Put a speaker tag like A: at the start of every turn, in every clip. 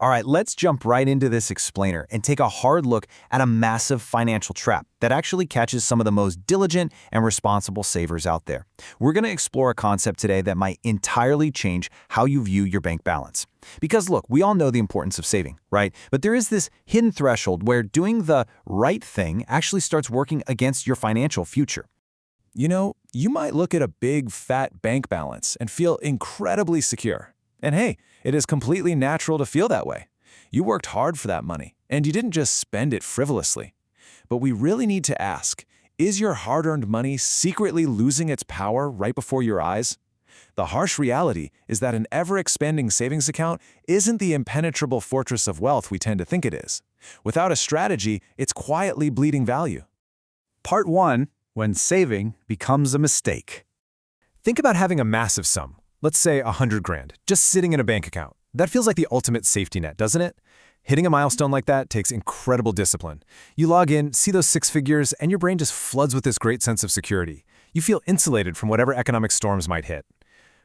A: All right, let's jump right into this explainer and take a hard look at a massive financial trap that actually catches some of the most diligent and responsible savers out there. We're going to explore a concept today that might entirely change how you view your bank balance. Because look, we all know the importance of saving, right? But there is this hidden threshold where doing the right thing actually starts working against your financial future.
B: You know, you might look at a big, fat bank balance and feel incredibly secure. And hey, it is completely natural to feel that way. You worked hard for that money, and you didn't just spend it frivolously. But we really need to ask, is your hard-earned money secretly losing its power right before your eyes? The harsh reality is that an ever-expanding savings account isn't the impenetrable fortress of wealth we tend to think it is. Without a strategy, it's quietly bleeding value.
C: Part 1. When saving becomes a mistake. Think about having a massive sum, let's say 100 grand, just sitting in a bank account. That feels like the ultimate safety net, doesn't it? Hitting a milestone like that takes incredible discipline. You log in, see those 6 figures, and your brain just floods with this great sense of security. You feel insulated from whatever economic storms might hit.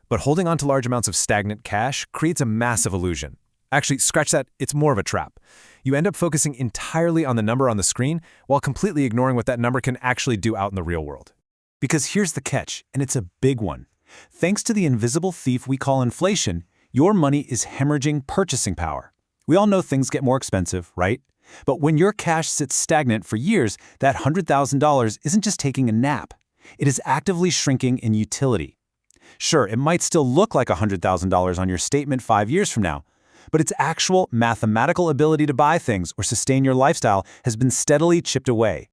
C: But holding on to large amounts of stagnant cash creates a massive illusion. Actually, scratch that, it's more of a trap. You end up focusing entirely on the number on the screen while completely ignoring what that number can actually do out in the real world. Because here's the catch, and it's a big one. Thanks to the invisible thief we call inflation, your money is hemorrhaging purchasing power. We all know things get more expensive, right? But when your cash sits stagnant for years, that $100,000 isn't just taking a nap. It is actively shrinking in utility. Sure, it might still look like $100,000 on your statement 5 years from now, but its actual mathematical ability to buy things or sustain your lifestyle has been steadily chipped away.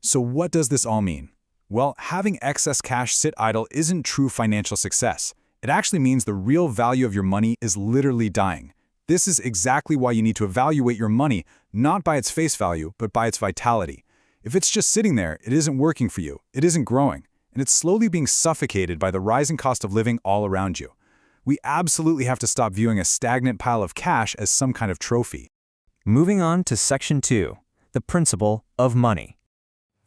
D: So what does this all mean? Well, having excess cash sit idle isn't true financial success. It actually means the real value of your money is literally dying. This is exactly why you need to evaluate your money, not by its face value, but by its vitality. If it's just sitting there, it isn't working for you, it isn't growing, and it's slowly being suffocated by the rising cost of living all around you. We absolutely have to stop viewing a stagnant pile of cash as some kind of trophy.
E: Moving on to Section 2, the principle of money.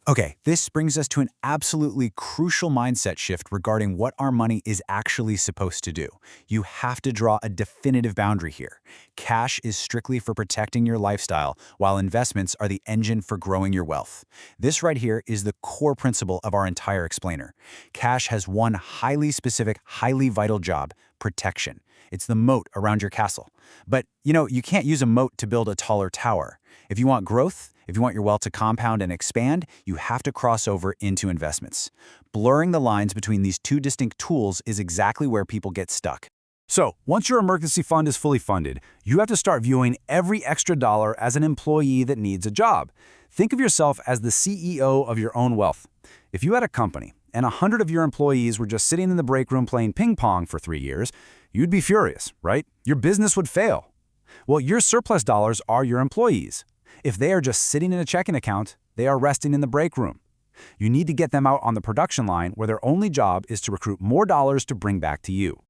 A: Okay, this brings us to an absolutely crucial mindset shift regarding what our money is actually supposed to do. You have to draw a definitive boundary here. Cash is strictly for protecting your lifestyle, while investments are the engine for growing your wealth. This right here is the core principle of our entire explainer. Cash has one highly specific, highly vital job: protection. It's the moat around your castle. But, you can't use a moat to build a taller tower. If you want growth, if you want your wealth to compound and expand, you have to cross over into investments. Blurring the lines between these two distinct tools is exactly where people get stuck.
C: So, once your emergency fund is fully funded, you have to start viewing every extra dollar as an employee that needs a job. Think of yourself as the CEO of your own wealth. If you had a company and 100 of your employees were just sitting in the break room playing ping pong for 3 years, you'd be furious, right? Your business would fail. Well, your surplus dollars are your employees. If they are just sitting in a checking account, they are resting in the break room. You need to get them out on the production line where their only job is to recruit more dollars to bring back to you.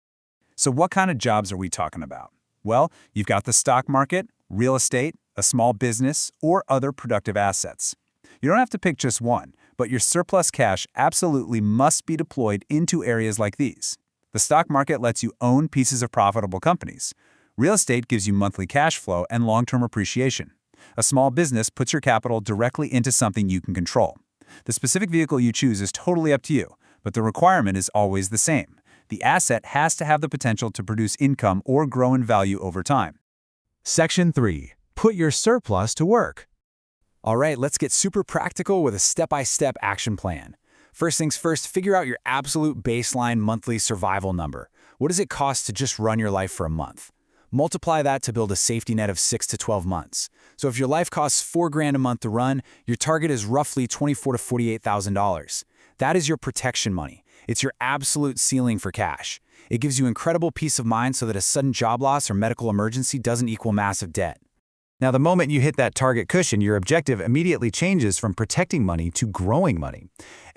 D: So what kind of jobs are we talking about? Well, you've got the stock market, real estate, a small business, or other productive assets. You don't have to pick just one, but your surplus cash absolutely must be deployed into areas like these. The stock market lets you own pieces of profitable companies. Real estate gives you monthly cash flow and long-term appreciation. A small business puts your capital directly into something you can control. The specific vehicle you choose is totally up to you, but the requirement is always the same. The asset has to have the potential to produce income or grow in value over time.
C: Section 3. Put your surplus to work.
A: All right, let's get super practical with a step-by-step action plan. First things first, figure out your absolute baseline monthly survival number. What does it cost to just run your life for a month? Multiply that to build a safety net of 6 to 12 months. So if your life costs $4 grand a month to run, your target is roughly $24,000 to $48,000. That is your protection money. It's your absolute ceiling for cash. It gives you incredible peace of mind so that a sudden job loss or medical emergency doesn't equal massive debt. Now, the moment you hit that target cushion, your objective immediately changes from protecting money to growing money.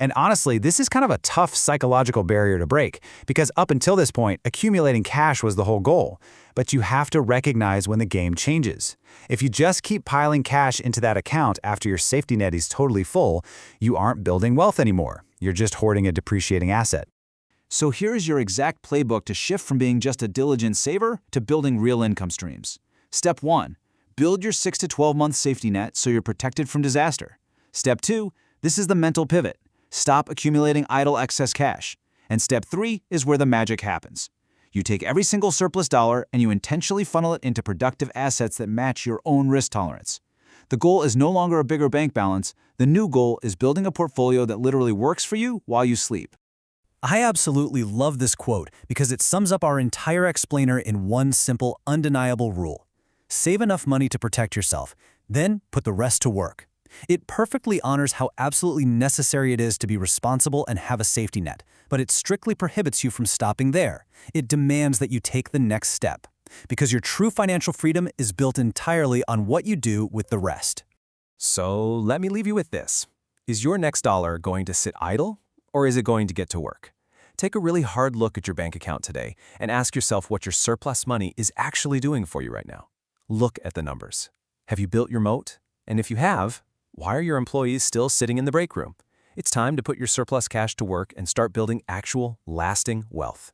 A: And honestly, this is kind of a tough psychological barrier to break, because up until this point, accumulating cash was the whole goal. But you have to recognize when the game changes. If you just keep piling cash into that account after your safety net is totally full, you aren't building wealth anymore. You're just hoarding a depreciating asset. So here is your exact playbook to shift from being just a diligent saver to building real income streams. Step 1. Build your 6 to 12 month safety net so you're protected from disaster. Step 2. This is the mental pivot. Stop accumulating idle excess cash. And step 3 is where the magic happens. You take every single surplus dollar and you intentionally funnel it into productive assets that match your own risk tolerance. The goal is no longer a bigger bank balance. The new goal is building a portfolio that literally works for you while you sleep.
E: I absolutely love this quote because it sums up our entire explainer in one simple, undeniable rule. Save enough money to protect yourself, then put the rest to work. It perfectly honors how absolutely necessary it is to be responsible and have a safety net, but it strictly prohibits you from stopping there. It demands that you take the next step, because your true financial freedom is built entirely on what you do with the rest.
C: So let me leave you with this. Is your next dollar going to sit idle, or is it going to get to work? Take a really hard look at your bank account today and ask yourself what your surplus money is actually doing for you right now. Look at the numbers. Have you built your moat? And if you have, why are your employees still sitting in the break room? It's time to put your surplus cash to work and start building actual, lasting wealth.